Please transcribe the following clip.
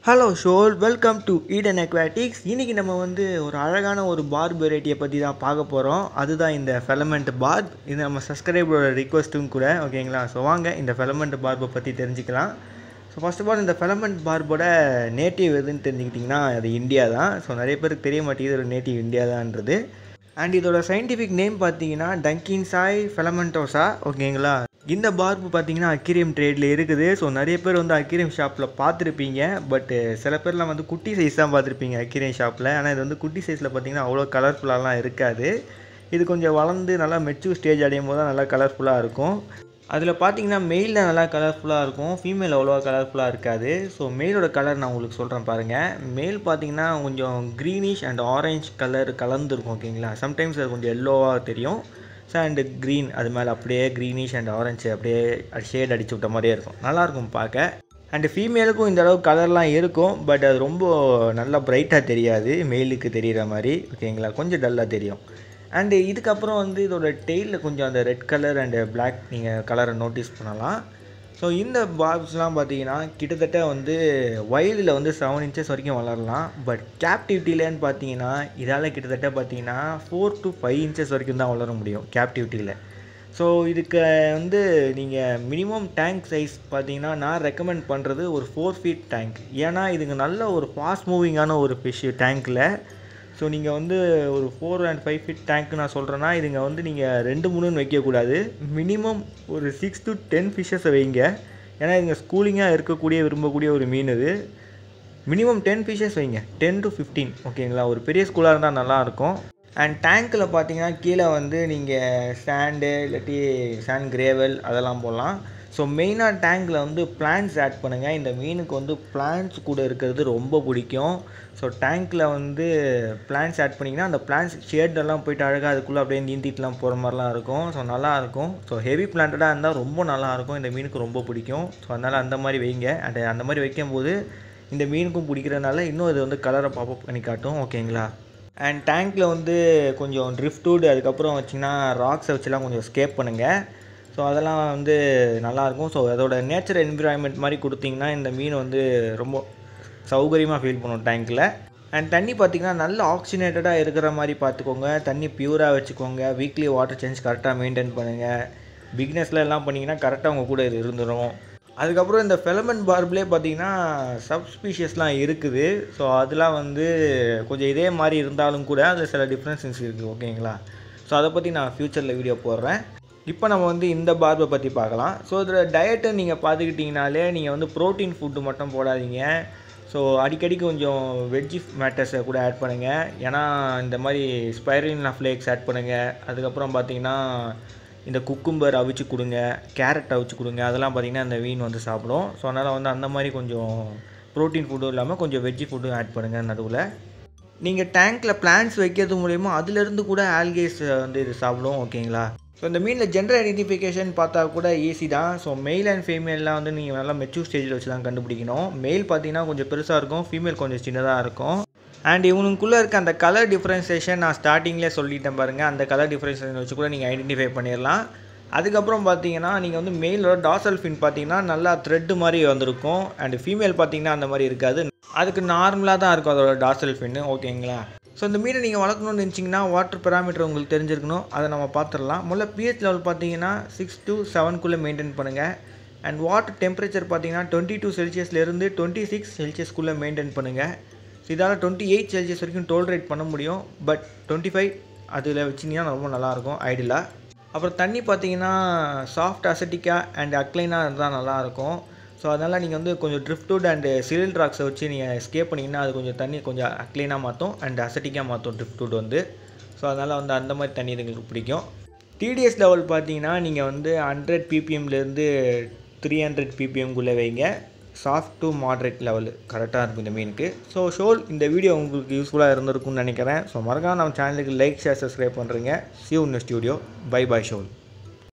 Hello ஷோல் welcome to Eden aquatics. இன்றைக்கி நம்ம ஒரு அழகான ஒரு பார்ப் வெரைட்டியை பற்றி தான் பார்க்க போகிறோம். அதுதான் இந்த ஃபெலமெண்ட் பார்ப். இது நம்ம சப்ஸ்கிரைபரோட ரிக்வஸ்ட்டும் கூட, ஓகேங்களா? ஸோ வாங்க இந்த ஃபெலமெண்ட் பார்பை பற்றி தெரிஞ்சுக்கலாம். ஸோ ஃபர்ஸ்ட் ஆஃப் ஆல் இந்த ஃபெலமெண்ட் பார்போட நேட்டிவ் எதுன்னு தெரிஞ்சுக்கிட்டிங்கன்னா அது இந்தியா தான். ஸோ நிறைய பேருக்கு தெரிய மாட்டேங்குது ஒரு நேட்டிவ் இந்தியா தான்ன்றது. அண்ட் இதோட சயின்டிஃபிக் நேம் பார்த்தீங்கன்னா டங்கின்சாய் ஃபெலமெண்டோசா, ஓகேங்களா? இந்த பார்பு பார்த்தீங்கன்னா அக்வேரியம் ட்ரேடில் இருக்குது. ஸோ நிறைய பேர் அக்வேரியம் ஷாப்பில் பார்த்துருப்பீங்க. பட்டு சில பேர்லாம் குட்டி சைஸ் தான் பார்த்துருப்பீங்க அக்வேரியம் ஷாப்பில். ஆனால் இது குட்டி சைஸில் பார்த்தீங்கன்னா அவ்வளோ கலர்ஃபுல்லாலாம் இருக்காது. இது கொஞ்சம் வளர்ந்து நல்லா மெச்சூர் ஸ்டேஜ் அடையும் போது தான் நல்லா கலர்ஃபுல்லாக இருக்கும். அதில் பார்த்தீங்கன்னா மெயிலில் நல்லா கலர்ஃபுல்லாக இருக்கும், ஃபீமேல் அவ்வளோவா கலர்ஃபுல்லாக இருக்காது. ஸோ மெயிலோட கலர் நான் உங்களுக்கு சொல்கிறேன் பாருங்கள். மெயில் பார்த்தீங்கன்னா கொஞ்சம் க்ரீனிஷ் அண்ட் ஆரஞ்ச் கலர் கலந்துருக்கும், ஓகேங்களா? சம்டைம்ஸ் அது கொஞ்சம் எல்லோவாக தெரியும். ஸோ அண்டு க்ரீன் அது மேலே அப்படியே க்ரீனிஷ் அண்ட் ஆரஞ்சு அப்படியே ஷேட் அடிச்சு விட்ட மாதிரியே இருக்கும், நல்லாயிருக்கும் பார்க்க. அண்டு ஃபீமேலுக்கும் இந்த அளவுக்கு கலர்லாம் இருக்கும், பட் அது ரொம்ப நல்லா ப்ரைட்டாக தெரியாது, மெயிலுக்கு தெரிகிற மாதிரி, ஓகேங்களா? கொஞ்சம் டல்லாக தெரியும். அண்டு இதுக்கப்புறம் இதோட டெய்லில் கொஞ்சம் அந்த ரெட் கலர் அண்டு பிளாக் நீங்கள் கலரை நோட்டீஸ் பண்ணலாம். ஸோ இந்த பார்ப்ஸ்லாம் பார்த்தீங்கன்னா கிட்டத்தட்ட வைல்டில் 7 inches வரைக்கும் வளரலாம். பட் கேப்டிவிட்டியிலன்னு பார்த்தீங்கன்னா இதால் கிட்டத்தட்ட பார்த்தீங்கன்னா 4 to 5 inches வரைக்கும் தான் வளர முடியும் கேப்டிவிட்டியில். ஸோ இதுக்கு நீங்கள் மினிமம் டேங்க் சைஸ் பார்த்தீங்கன்னா நான் ரெக்கமெண்ட் பண்ணுறது ஒரு 4 feet டேங்க். ஏன்னா இதுங்க நல்ல ஒரு ஃபாஸ்ட் மூவிங்கான ஒரு ஃபிஷ் டேங்க்கில். ஸோ நீங்கள் ஒரு 4 and 5 feet டேங்க்கு நான் சொல்கிறேன்னா இதுங்க நீங்கள் 2-3 வைக்கக்கூடாது. மினிமம் ஒரு 6 to 10 ஃபிஷ்ஷஸை வைங்க. ஏன்னா இதுங்க ஸ்கூலிங்காக இருக்கக்கூடிய விரும்பக்கூடிய ஒரு மீன் இது. மினிமம் 10 ஃபிஷ்ஷஸ் வைங்க, 10 to 15, ஓகேங்களா? ஒரு பெரிய ஸ்கூலாக இருந்தால் நல்லாயிருக்கும். அண்ட் டேங்க்கில் பார்த்தீங்கன்னா கீழே நீங்கள் சாண்டு இல்லாட்டி சாண்ட் கிரேவல் அதெல்லாம் போடலாம். ஸோ மெயினாக டேங்க்கில் பிளான்ட்ஸ் ஆட் பண்ணுங்கள். இந்த மீனுக்கு பிளான்ட்ஸ் கூட இருக்கிறது ரொம்ப பிடிக்கும். ஸோ டேங்க்கில் பிளான்ட்ஸ் ஆட் பண்ணிங்கன்னா அந்த பிளான்ட்ஸ் ஷேடெல்லாம் போய்ட்டு அழகாக அதுக்குள்ளே அப்படியே நீந்திட்டுலாம் போகிற மாதிரிலாம் இருக்கும். ஸோ நல்லாயிருக்கும். ஸோ ஹெவி பிளான்டடாக இருந்தால் ரொம்ப நல்லாயிருக்கும், இந்த மீனுக்கு ரொம்ப பிடிக்கும். ஸோ அதனால் அந்த மாதிரி வைங்க. அண்ட் அந்த மாதிரி வைக்கும்போது இந்த மீனுக்கும் பிடிக்கிறதுனால இன்னும் இது கலரை பாப்பப் பண்ணி காட்டும், ஓகேங்களா? அண்ட் டேங்க்கில் கொஞ்சம் ட்ரிஃப்ட்வுட் அதுக்கப்புறம் வச்சிங்கன்னா ராக்ஸை வச்சுலாம் கொஞ்சம் ஸ்கேப் பண்ணுங்கள். ஸோ அதெல்லாம் நல்லாயிருக்கும். ஸோ அதோட நேச்சர் என்விரான்மெண்ட் மாதிரி கொடுத்தீங்கன்னா இந்த மீன் ரொம்ப சௌகரியமாக ஃபீல் பண்ணும் டேங்க்கில். அண்ட் தண்ணி பார்த்திங்கன்னா நல்ல ஆக்சிஜனேட்டடாக இருக்கிற மாதிரி பார்த்துக்கோங்க. தண்ணி பியூராக வச்சுக்கோங்க. வீக்லி வாட்டர் சேஞ்ச் கரெக்டாக மெயின்டைன் பண்ணுங்கள். பிக்னஸில் எல்லாம் பண்ணிங்கன்னா கரெக்டாக உங்கள் கூட இது இருந்துடும். அதுக்கப்புறம் இந்த ஃபெலமெண்ட் பார்ப்லேயே பார்த்திங்கன்னா சப்ஸ்பீஷியஸ்லாம் இருக்குது. ஸோ அதெலாம் கொஞ்சம் இதே மாதிரி இருந்தாலும் கூட அதில் சில டிஃப்ரென்சஸ் இருக்குது, ஓகேங்களா? ஸோ அதை பற்றி நான் ஃப்யூச்சரில் வீடியோ போடுறேன். இப்போ நம்ம இந்த பார்பை பற்றி பார்க்கலாம். ஸோ இதில் டயட்டை நீங்கள் பார்த்துக்கிட்டிங்கனாலே நீங்கள் ப்ரோட்டீன் ஃபுட்டு மட்டும் போடாதீங்க. ஸோ அடிக்கடி கொஞ்சம் வெஜ்ஜி மேட்டர்ஸை கூட ஆட் பண்ணுங்கள். ஏன்னா இந்த மாதிரி ஸ்பைருலினா ஃப்ளேக்ஸ் ஆட் பண்ணுங்கள். அதுக்கப்புறம் பார்த்திங்கன்னா இந்த குக்கும்பர் அவிச்சு கொடுங்க, கேரட் அவிச்சு கொடுங்க. அதெல்லாம் பார்த்திங்கன்னா இந்த மீன் சாப்பிடும். ஸோ அதனால் அந்த மாதிரி கொஞ்சம் ப்ரோட்டீன் ஃபுட்டும் இல்லாமல் கொஞ்சம் வெஜ்ஜி ஃபுட்டும் ஆட் பண்ணுங்கள் நடுவில். நீங்கள் டேங்க்கில் பிளான்ட்ஸ் வைக்கிறது மூலயமா அதிலேருந்து கூட ஆல்கேஸ் இது சாப்பிடும், ஓகேங்களா? ஸோ இந்த மீனில் ஜெண்டர் ஐடென்டிஃபிகேஷன் பார்த்தா கூட ஈஸி தான். ஸோ மெயில் அண்ட் ஃபீமேல்லாம் நீங்கள் நல்லா மெச்சூர் ஸ்டேஜில் வச்சு தான் கண்டுபிடிக்கணும். மெயில் பார்த்தீங்கன்னா கொஞ்சம் பெருசாக இருக்கும், ஃபீமேல் கொஞ்சம் சின்னதாக இருக்கும். அண்ட் இவனுக்குள்ளே இருக்க அந்த கலர் டிஃப்ரென்சேஷன் நான் ஸ்டார்டிங்லேயே சொல்லிட்டேன் பாருங்கள். அந்த கலர் டிஃப்ரென்சேஷன் வச்சு கூட நீங்கள் ஐடென்டிஃபை பண்ணிடலாம். அதுக்கப்புறம் பார்த்தீங்கன்னா நீங்கள் மெயிலோட டார்சல் ஃபின் பார்த்தீங்கன்னா நல்லா த்ரெட்டு மாதிரி வந்திருக்கும். அண்ட் ஃபீமேல் பார்த்தீங்கன்னா அந்த மாதிரி இருக்காது, அதுக்கு நார்மலாக தான் இருக்கும் அதோட டார்சல் ஃபின்னு, ஓகேங்களா? ஸோ இந்த மீனை நீங்கள் வளர்க்கணும்னு நினச்சிங்கன்னா வாட்டர் பெராமீட்டர் உங்களுக்கு தெரிஞ்சிருக்கணும். அதை நம்ம பார்த்துடலாம். முதல்ல pH லெவல் பார்த்தீங்கன்னா 6 to 7 மெயின்டைன் பண்ணுங்கள். அண்ட் வாட்டர் டெம்பரேச்சர் பார்த்தீங்கன்னா 22 செல்சியஸ்லேருந்து 26 செல்சியஸ்க்குள்ளே மெயின்டைன் பண்ணுங்கள். ஸோ இதால் 28 செல்சியஸ் வரைக்கும் டோலரேட் பண்ண முடியும். பட் 25 அதில் வச்சிங்கன்னா ரொம்ப நல்லாயிருக்கும் ஐடியலாக. அப்புறம் தண்ணி பார்த்தீங்கன்னா சாஃப்ட் அசட்டிக்காக அண்ட் அக்ளைனாக இருந்தால் நல்லாயிருக்கும். ஸோ அதனால் நீங்கள் கொஞ்சம் ட்ரிஃப்ட்வுட் அண்டு சிலில் ராக்ஸை வச்சு நீங்கள் ஸ்கேப் பண்ணிங்கன்னா அது கொஞ்சம் தண்ணி கொஞ்சம் அக்ளைனாக மாற்றும் அண்ட் அசட்டிக்காக மாற்றும் ட்ரிஃப்ட்வுட். ஸோ அதனால் அந்த மாதிரி தண்ணி எங்களுக்கு பிடிக்கும். TDS லெவல் பார்த்தீங்கன்னா நீங்கள் 100 ppmலேருந்து 300 ppmக்குள்ளே வைங்க. சாஃப்ட் டு மாட்ரேட் லெவல் கரெக்டாக இருக்கும் இந்த மீனுக்கு. ஸோ ஷோல் இந்த வீடியோ உங்களுக்கு யூஸ்ஃபுல்லாக இருந்திருக்கும்னு நினைக்கிறேன். ஸோ மறக்காம நம்ம சேனலுக்கு லைக், ஷேர், சப்ஸ்கிரைப் பண்ணுறீங்க. See you in the studio. Bye bye ஷோல்.